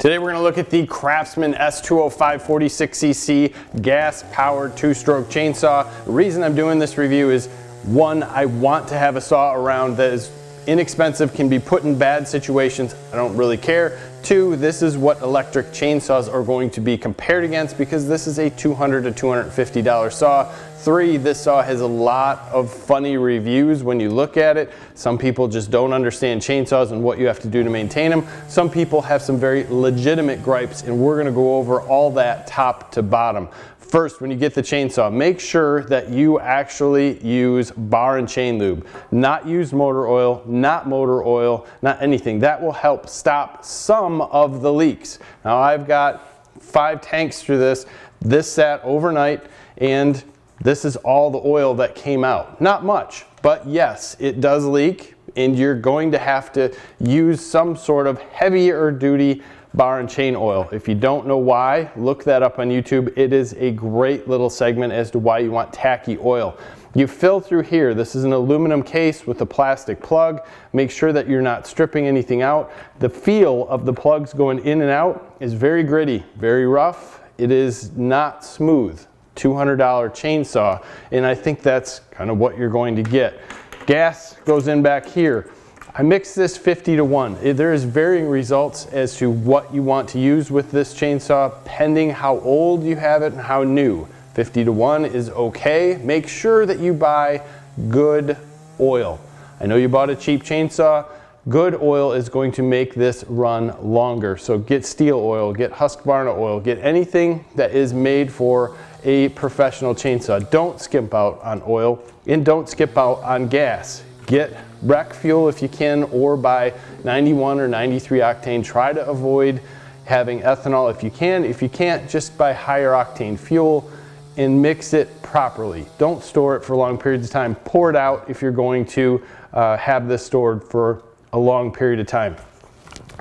Today we're going to look at the CRAFTSMAN S205 46cc gas-powered two-stroke chainsaw. The reason I'm doing this review is, one, I want to have a saw around that is inexpensive, can be put in bad situations. I don't really care. Two, this is what electric chainsaws are going to be compared against because this is a $200 to $250 saw. Three, this saw has a lot of funny reviews when you look at it. Some people just don't understand chainsaws and what you have to do to maintain them. Some people have some very legitimate gripes, and we're going to go over all that top to bottom. First, when you get the chainsaw, make sure that you actually use bar and chain lube. Not used motor oil, not anything. That will help stop some of the leaks. Now I've got 5 tanks through this. This sat overnight, and this is all the oil that came out. Not much, but yes, it does leak, and you're going to have to use some sort of heavier duty bar and chain oil. If you don't know why, look that up on YouTube. It is a great little segment as to why you want tacky oil. You fill through here. This is an aluminum case with a plastic plug. Make sure that you're not stripping anything out. The feel of the plugs going in and out is very gritty, very rough. It is not smooth. $200 chainsaw, and I think that's kind of what you're going to get. Gas goes in back here. I mix this 50 to 1. There is varying results as to what you want to use with this chainsaw, pending how old you have it and how new. 50 to 1 is okay. Make sure that you buy good oil. I know you bought a cheap chainsaw. Good oil is going to make this run longer. So get steel oil, get Husqvarna oil, get anything that is made for a professional chainsaw. Don't skimp out on oil, and don't skip out on gas. Get rec fuel if you can, or buy 91 or 93 octane. Try to avoid having ethanol if you can. If you can't, just buy higher octane fuel and mix it properly. Don't store it for long periods of time. Pour it out if you're going to have this stored for a long period of time.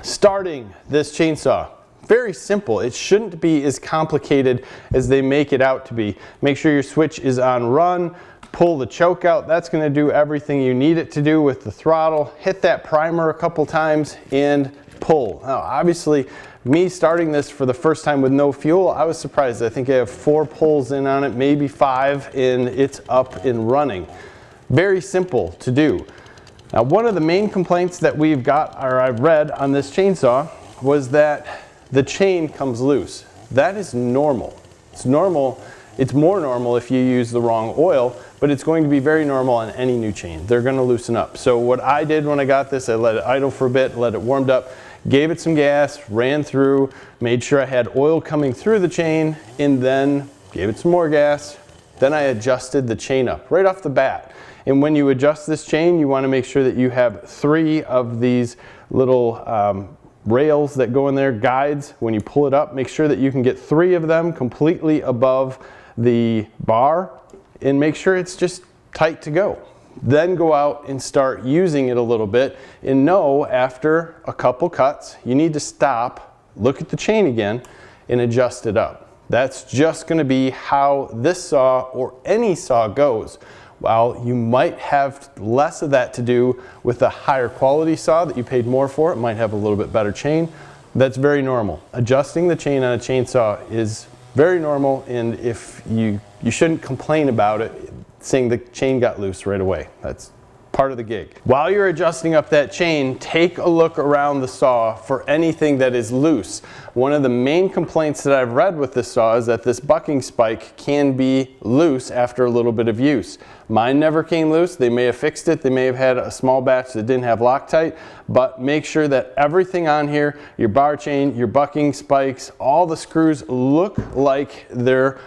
Starting this chainsaw, very simple. It shouldn't be as complicated as they make it out to be. Make sure your switch is on run. Pull the choke out. That's going to do everything you need it to do with the throttle. Hit that primer a couple times and pull. Now, obviously, me starting this for the first time with no fuel, I was surprised. I think I have 4 pulls in on it, maybe 5, and it's up and running. Very simple to do. Now, one of the main complaints that we've got, or I've read on this chainsaw, was that the chain comes loose. That is normal. It's normal. It's more normal if you use the wrong oil, but it's going to be very normal on any new chain. They're going to loosen up. So what I did when I got this, I let it idle for a bit, let it warmed up, gave it some gas, ran through, made sure I had oil coming through the chain, and then gave it some more gas. Then I adjusted the chain up right off the bat. And when you adjust this chain, you want to make sure that you have 3 of these little rails that go in there, guides. When you pull it up, make sure that you can get 3 of them completely above the bar, and make sure it's just tight to go. Then go out and start using it a little bit, and know after a couple cuts you need to stop, look at the chain again, and adjust it up. That's just going to be how this saw or any saw goes. While you might have less of that to do with a higher quality saw that you paid more for, it might have a little bit better chain. That's very normal. Adjusting the chain on a chainsaw is very normal, and if you shouldn't complain about it saying the chain got loose right away. That's part of the gig. While you're adjusting up that chain, take a look around the saw for anything that is loose. One of the main complaints that I've read with this saw is that this bucking spike can be loose after a little bit of use. Mine never came loose. They may have fixed it. They may have had a small batch that didn't have Loctite, but make sure that everything on here, your bar chain, your bucking spikes, all the screws look like they're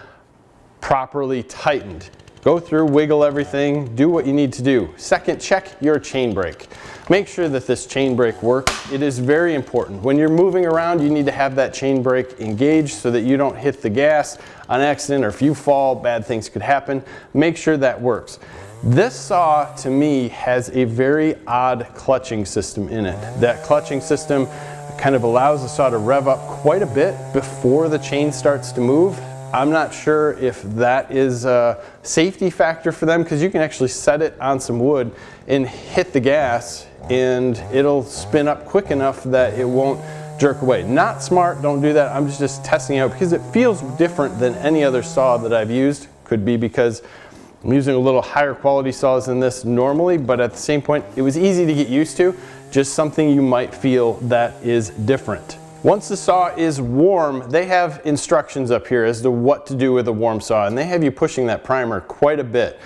properly tightened. Go through, wiggle everything, do what you need to do. Second, check your chain brake. Make sure that this chain brake works. It is very important. When you're moving around, you need to have that chain brake engaged so that you don't hit the gas on accident, or if you fall, bad things could happen. Make sure that works. This saw, to me, has a very odd clutching system in it. That clutching system kind of allows the saw to rev up quite a bit before the chain starts to move. I'm not sure if that is a safety factor for them, because you can actually set it on some wood and hit the gas and it'll spin up quick enough that it won't jerk away. Not smart, don't do that. I'm just testing it out because it feels different than any other saw that I've used. Could be because I'm using a little higher quality saws than this normally, but at the same point, it was easy to get used to. Just something you might feel that is different. Once the saw is warm, they have instructions up here as to what to do with a warm saw, and they have you pushing that primer quite a bit.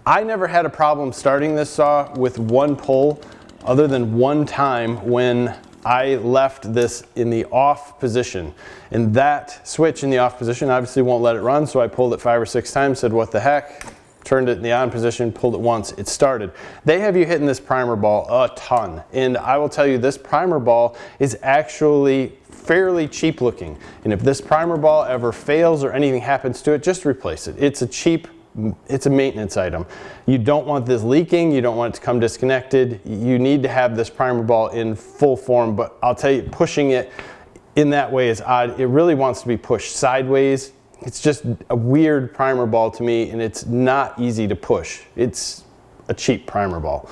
I never had a problem starting this saw with one pull, other than one time when I left this in the off position. And that switch in the off position obviously won't let it run, so I pulled it 5 or 6 times, said what the heck, turned it in the on position, pulled it once, it started. They have you hitting this primer ball a ton, and I will tell you this primer ball is actually fairly cheap looking. And if this primer ball ever fails or anything happens to it, just replace it. It's a maintenance item. You don't want this leaking, you don't want it to come disconnected. You need to have this primer ball in full form, but I'll tell you, pushing it in that way is odd. It really wants to be pushed sideways. It's just a weird primer ball to me, and it's not easy to push. It's a cheap primer ball.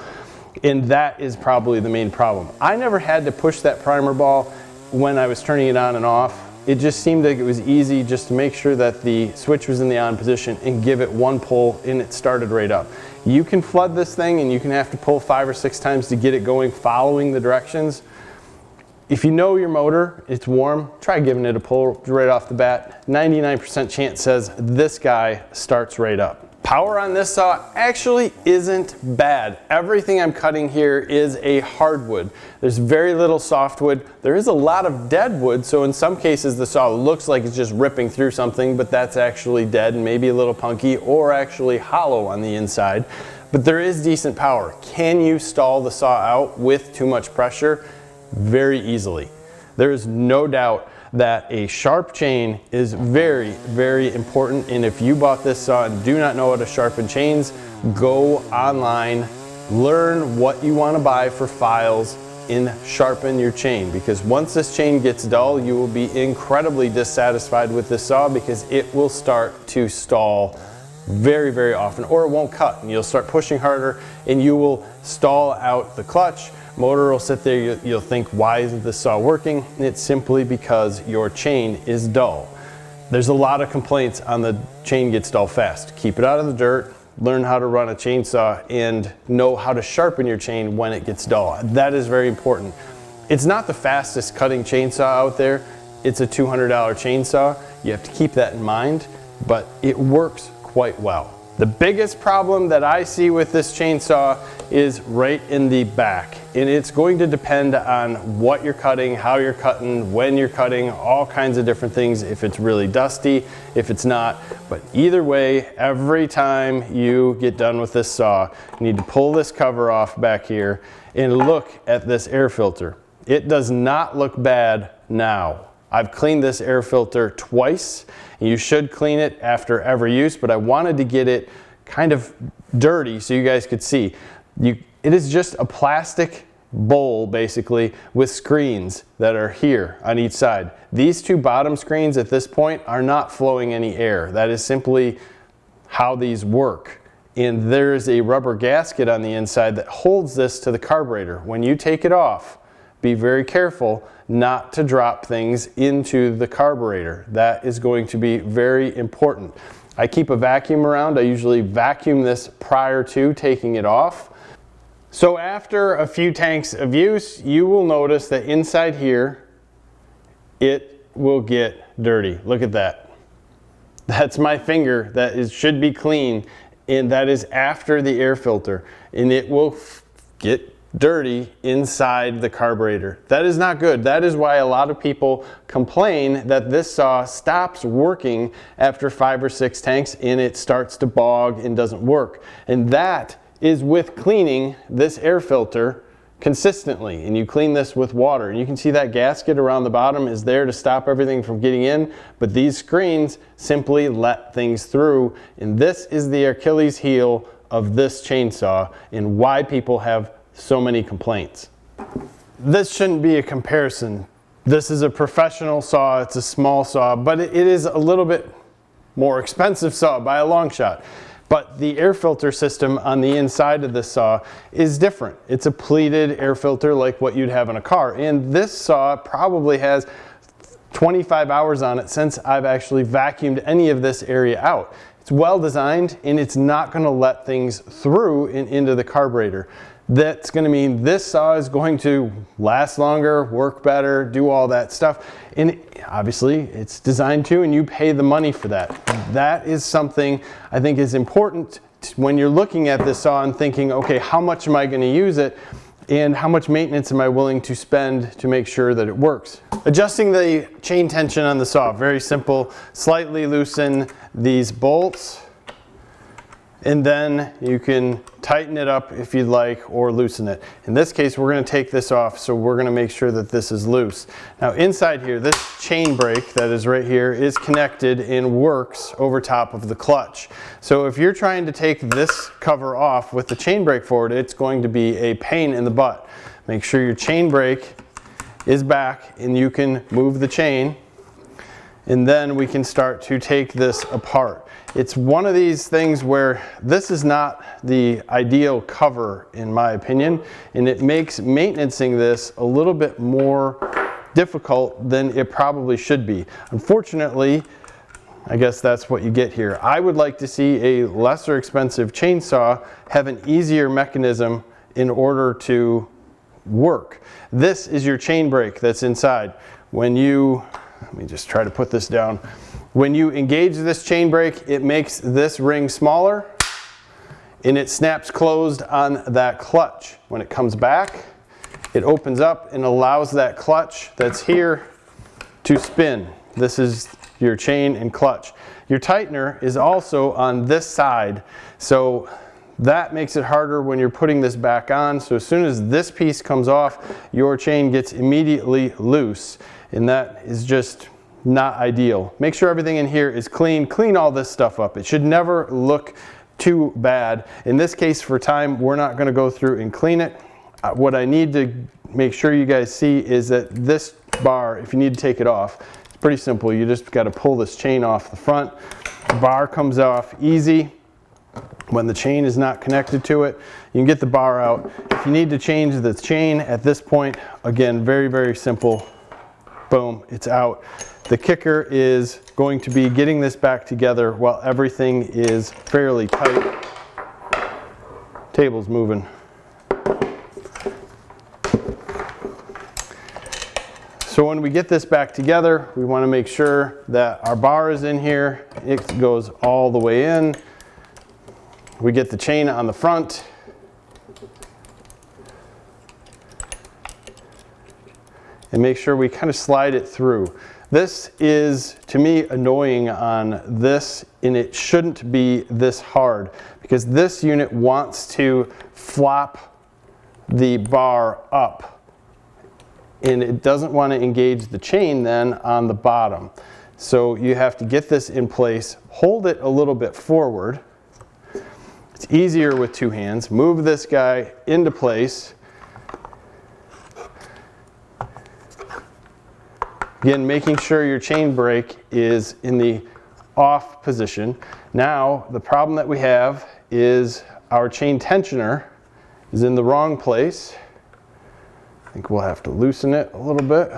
And that is probably the main problem. I never had to push that primer ball when I was turning it on and off. It just seemed like it was easy just to make sure that the switch was in the on position and give it one pull and it started right up. You can flood this thing and you can have to pull 5 or 6 times to get it going following the directions. If you know your motor, it's warm, try giving it a pull right off the bat. 99% chance says this guy starts right up. Power on this saw actually isn't bad. Everything I'm cutting here is a hardwood. There's very little softwood. There is a lot of dead wood, so in some cases the saw looks like it's just ripping through something, but that's actually dead and maybe a little punky or actually hollow on the inside. But there is decent power. Can you stall the saw out with too much pressure? Very easily. There is no doubt that a sharp chain is very, very important, and if you bought this saw and do not know how to sharpen chains, go online, learn what you want to buy for files, and sharpen your chain, because once this chain gets dull, you will be incredibly dissatisfied with this saw because it will start to stall very, very often, or it won't cut, and you'll start pushing harder and you will stall out the clutch. Motor will sit there, you'll think, why isn't this saw working? And it's simply because your chain is dull. There's a lot of complaints on the chain gets dull fast. Keep it out of the dirt, learn how to run a chainsaw, and know how to sharpen your chain when it gets dull. That is very important. It's not the fastest cutting chainsaw out there. It's a $200 chainsaw. You have to keep that in mind, but it works quite well. The biggest problem that I see with this chainsaw is right in the back, and it's going to depend on what you're cutting, how you're cutting, when you're cutting, all kinds of different things, if it's really dusty, if it's not. But either way, every time you get done with this saw, you need to pull this cover off back here and look at this air filter. It does not look bad now. I've cleaned this air filter twice. You should clean it after every use, but I wanted to get it kind of dirty so you guys could see. It is just a plastic bowl basically with screens that are here on each side. These two bottom screens at this point are not flowing any air. That is simply how these work. And there's a rubber gasket on the inside that holds this to the carburetor. When you take it off, be very careful not to drop things into the carburetor. That is going to be very important. I keep a vacuum around. I usually vacuum this prior to taking it off. So after a few tanks of use, you will notice that inside here, it will get dirty. Look at that. That's my finger. That should be clean, and that is after the air filter, and it will get dirty inside the carburetor. That is not good. That is why a lot of people complain that this saw stops working after 5 or 6 tanks and it starts to bog and doesn't work. And that is with cleaning this air filter consistently. And you clean this with water. And you can see that gasket around the bottom is there to stop everything from getting in, but these screens simply let things through. And this is the Achilles heel of this chainsaw and why people have so many complaints. This shouldn't be a comparison. This is a professional saw, it's a small saw, but it is a little bit more expensive saw by a long shot. But the air filter system on the inside of this saw is different. It's a pleated air filter like what you'd have in a car. And this saw probably has 25 hours on it since I've actually vacuumed any of this area out. It's well designed and it's not going to let things through and into the carburetor. That's going to mean this saw is going to last longer, work better, do all that stuff. And obviously it's designed to, and you pay the money for that. That is something I think is important when you're looking at this saw and thinking, okay, how much am I going to use it? And how much maintenance am I willing to spend to make sure that it works? Adjusting the chain tension on the saw, very simple. Slightly loosen these bolts, and then you can tighten it up if you'd like, or loosen it. In this case, we're going to take this off, so we're going to make sure that this is loose. Now inside here, this chain brake that is right here is connected and works over top of the clutch. So if you're trying to take this cover off with the chain brake forward, it's going to be a pain in the butt. Make sure your chain brake is back and you can move the chain, and then we can start to take this apart. It's one of these things where this is not the ideal cover in my opinion, and it makes maintaining this a little bit more difficult than it probably should be. Unfortunately, I guess that's what you get here. I would like to see a lesser expensive chainsaw have an easier mechanism in order to work. This is your chain brake that's inside. When you, let me just try to put this down. When you engage this chain brake, it makes this ring smaller and it snaps closed on that clutch. When it comes back, it opens up and allows that clutch that's here to spin. This is your chain and clutch. Your tightener is also on this side, so that makes it harder when you're putting this back on. So as soon as this piece comes off, your chain gets immediately loose, and that is just not ideal. Make sure everything in here is clean. Clean all this stuff up. It should never look too bad. In this case, for time, we're not going to go through and clean it. What I need to make sure you guys see is that this bar, if you need to take it off, it's pretty simple. You just got to pull this chain off the front. The bar comes off easy. When the chain is not connected to it, you can get the bar out. If you need to change the chain at this point, again, very, very simple. Boom, it's out. The kicker is going to be getting this back together while everything is fairly tight. Table's moving. So when we get this back together, we want to make sure that our bar is in here. It goes all the way in. We get the chain on the front. And make sure we kind of slide it through. This is, to me, annoying on this, and it shouldn't be this hard because this unit wants to flop the bar up, and it doesn't want to engage the chain then on the bottom. So you have to get this in place, hold it a little bit forward. It's easier with two hands. Move this guy into place. Again, making sure your chain brake is in the off position. Now, the problem that we have is our chain tensioner is in the wrong place. I think we'll have to loosen it a little bit.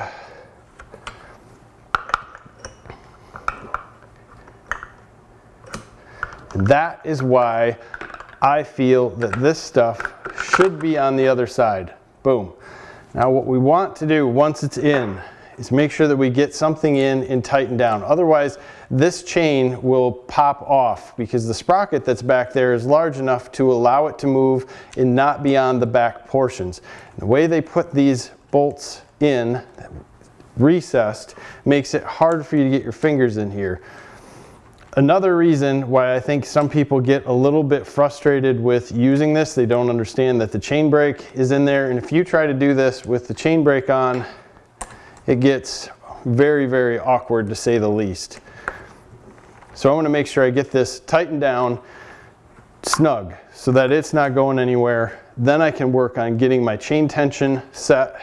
And that is why I feel that this stuff should be on the other side. Boom. Now what we want to do once it's in is make sure that we get something in and tighten down. Otherwise, this chain will pop off because the sprocket that's back there is large enough to allow it to move and not be on the back portions. And the way they put these bolts in, recessed, makes it hard for you to get your fingers in here. Another reason why I think some people get a little bit frustrated with using this, they don't understand that the chain brake is in there, and if you try to do this with the chain brake on, it gets very, very awkward to say the least. So I want to make sure I get this tightened down, snug, so that it's not going anywhere. Then I can work on getting my chain tension set.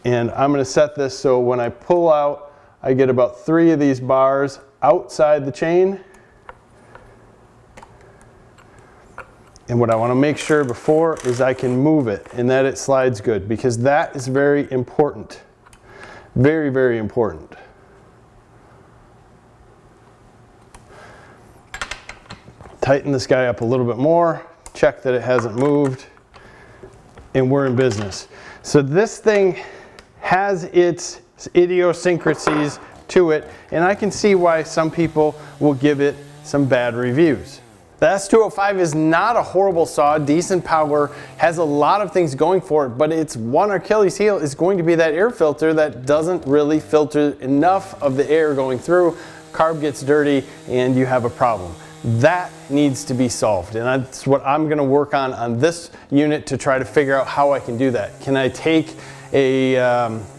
And I'm going to set this so when I pull out, I get about 3 of these bars outside the chain. And what I want to make sure before is I can move it and that it slides good, because that is very important. Very, very important. Tighten this guy up a little bit more, check that it hasn't moved, and we're in business. So this thing has its idiosyncrasies to it, and I can see why some people will give it some bad reviews. The S205 is not a horrible saw, decent power, has a lot of things going for it, but its one Achilles heel is going to be that air filter that doesn't really filter enough of the air going through. Carb gets dirty and you have a problem. That needs to be solved, and that's what I'm going to work on this unit to try to figure out how I can do that. Can I take a,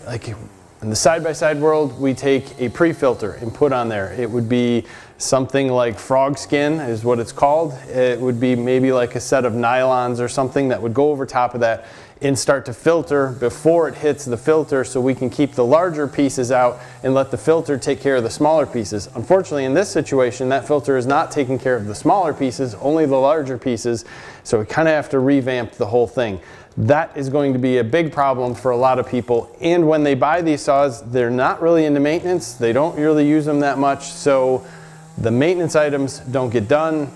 like in the side-by-side world, we take a pre-filter and put on there. It would be something like frog skin is what it's called. It would be maybe like a set of nylons or something that would go over top of that and start to filter before it hits the filter, so we can keep the larger pieces out and let the filter take care of the smaller pieces. Unfortunately, in this situation, that filter is not taking care of the smaller pieces, only the larger pieces, so we kind of have to revamp the whole thing. That is going to be a big problem for a lot of people, and when they buy these saws, they're not really into maintenance. They don't really use them that much, so the maintenance items don't get done.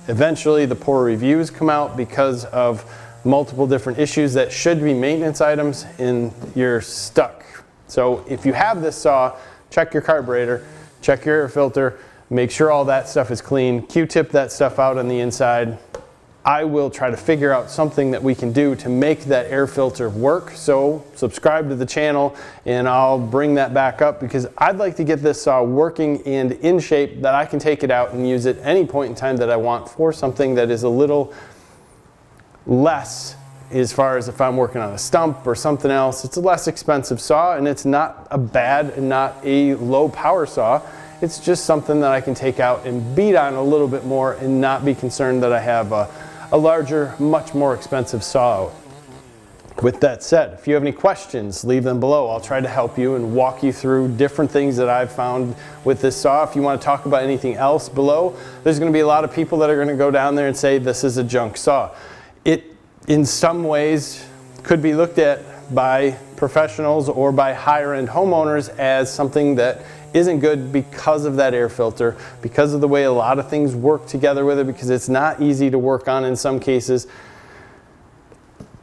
Eventually, the poor reviews come out because of multiple different issues that should be maintenance items, and you're stuck. So if you have this saw, check your carburetor, check your air filter, make sure all that stuff is clean, Q-tip that stuff out on the inside. I will try to figure out something that we can do to make that air filter work. So subscribe to the channel and I'll bring that back up, because I'd like to get this saw working and in shape that I can take it out and use it any point in time that I want for something that is a little less, as far as if I'm working on a stump or something else. It's a less expensive saw, and it's not a bad and not a low power saw. It's just something that I can take out and beat on a little bit more and not be concerned that I have a larger, much more expensive saw. With that said, if you have any questions, leave them below. I'll try to help you and walk you through different things that I've found with this saw. If you want to talk about anything else below, there's going to be a lot of people that are going to go down there and say this is a junk saw. It, in some ways, could be looked at by professionals or by higher-end homeowners as something that isn't good because of that air filter, because of the way a lot of things work together with it, because it's not easy to work on in some cases.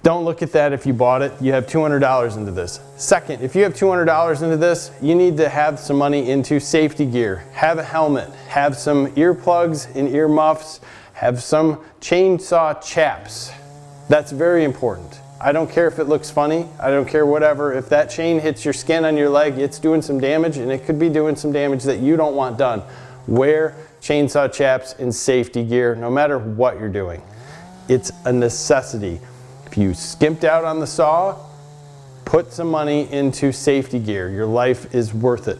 Don't look at that if you bought it. You have $200 into this. Second, if you have $200 into this, you need to have some money into safety gear. Have a helmet, have some earplugs and ear muffs, have some chainsaw chaps. That's very important. I don't care if it looks funny, I don't care whatever. If that chain hits your skin on your leg, it's doing some damage, and it could be doing some damage that you don't want done. Wear chainsaw chaps and safety gear no matter what you're doing. It's a necessity. If you skimped out on the saw, put some money into safety gear. Your life is worth it.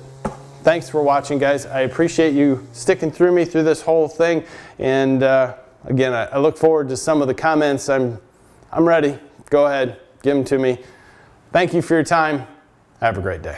Thanks for watching, guys. I appreciate you sticking through me through this whole thing, and again, I look forward to some of the comments. I'm ready. Go ahead, give them to me. Thank you for your time. Have a great day.